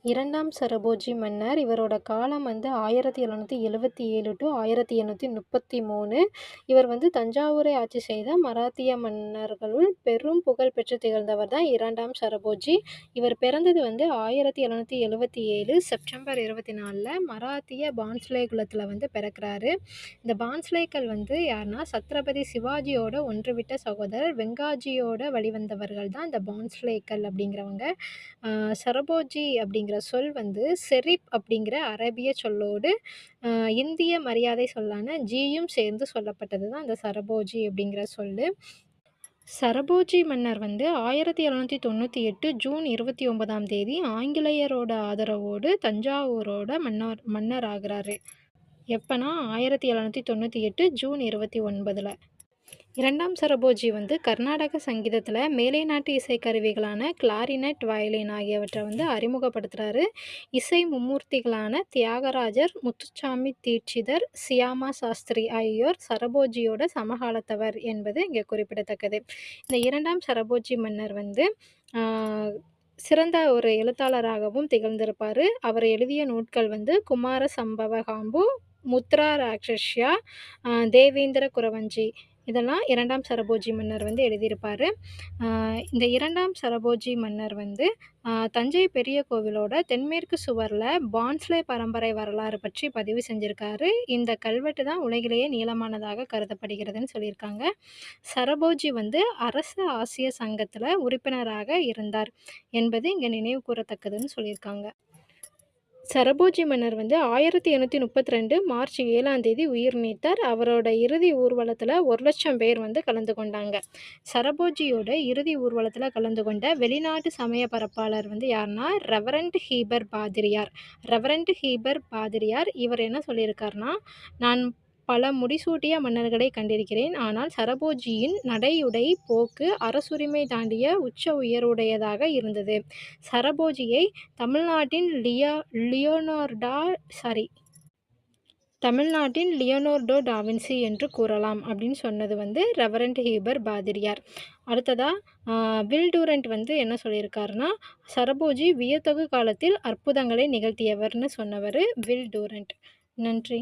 இரண்டாம் சரபோஜி மன்னர். இவரோட காலம் 1777 to 1833. இவர் தஞ்சாவூரை ஆட்சி செய்த மராத்திய மன்னர்களுள் பெரும் புகழ் பெற்று திகழ்ந்தவர் தான் இரண்டாம் சரபோஜி. இவர் பிறந்தது 1777 செப்டம்பர் 24 மராத்திய பான்ஸ்லே குலத்தில் பிறக்கிறாரு. இந்த பான்ஸ்லேக்கள் யாருன்னா சத்ரபதி சிவாஜியோட ஒன்றுவிட்ட சகோதரர் வெங்காஜியோட வழிவந்தவர்கள் தான் இந்த பான்ஸ்லேக்கள் அப்படிங்கிறவங்க. சரபோஜி அப்படிங்கிற சொல் செரிப் அப்படிங்கிற அரேபிய சொல்லோடு இந்திய மரியாதை சொல்லான ஜியும் சேர்ந்து சொல்லப்பட்டது தான் இந்த சரபோஜி அப்படிங்கிற சொல்லு. சரபோஜி மன்னர் 1798 ஜூன் 29 ஆங்கிலேயரோட ஆதரவோடு தஞ்சாவூரோட மன்னர் ஆகிறாரு. எப்பனா 1798 ஜூன் 29. இரண்டாம் சரபோஜி கர்நாடக சங்கீதத்தில் மேலை நாட்டு இசைக்கருவிகளான கிளாரினட், வயலின் ஆகியவற்றை அறிமுகப்படுத்துகிறாரு. இசை மும்மூர்த்திகளான தியாகராஜர், முத்துசாமி தீட்சிதர், சியாமா சாஸ்திரி ஆகியோர் சரபோஜியோட சமகாலத்தவர் என்பது இங்கே குறிப்பிடத்தக்கது. இந்த இரண்டாம் சரபோஜி மன்னர் சிறந்த ஒரு எழுத்தாளராகவும் திகழ்ந்திருப்பார். அவர் எழுதிய நூட்கள் குமார சம்பவகாம்பு, முத்ரா ராக்ஷஸ்யா, தேவேந்திர குறவஞ்சி இதெல்லாம் இரண்டாம் சரபோஜி மன்னர் எழுதியிருப்பார். இந்த இரண்டாம் சரபோஜி மன்னர் தஞ்சை பெரிய கோவிலோட தென்மேற்கு சுவரில் பான்ஸ்லே பரம்பரை வரலாறு பற்றி பதிவு செஞ்சுருக்காரு. இந்த கல்வெட்டு தான் உலகிலேயே நீளமானதாக கருதப்படுகிறதுன்னு சொல்லியிருக்காங்க. சரபோஜி அரச ஆசிய சங்கத்தில் உறுப்பினராக இருந்தார் என்பது இங்கே நினைவு கூறத்தக்கதுன்னு சொல்லியிருக்காங்க. சரபோஜி மன்னர் 1832 மார்ச் 7 உயிர் நீத்தார். அவரோட இறுதி ஊர்வலத்தில் 1,00,000 பேர் கலந்து கொண்டாங்க. சரபோஜியோட இறுதி ஊர்வலத்தில் கலந்து கொண்ட வெளிநாட்டு சமய பரப்பாளர் யாருன்னா ரெவரண்ட் ஹீபர் பாதிரியார். ரெவரண்ட் ஹீபர் பாதிரியார் இவர் என்ன சொல்லியிருக்காருன்னா, நான் பல முடிசூட்டிய மன்னர்களை கண்டிருக்கிறேன். ஆனால் சரபோஜியின் நடையுடை போக்கு அரசுரிமை தாண்டிய உச்ச உயர்வுடையதாக இருந்தது. சரபோஜியை தமிழ்நாட்டின் லியோனார்டோ டாவின்சி என்று கூறலாம் அப்படின்னு சொன்னது ரெவரண்ட் ஹீபர் பாதிரியார். அடுத்ததாக வில் டூரண்ட் என்ன சொல்லியிருக்காருன்னா, சரபோஜி வியத்தகு காலத்தில் அற்புதங்களை நிகழ்த்தியவர்னு சொன்னவர் வில் டூரண்ட். நன்றி.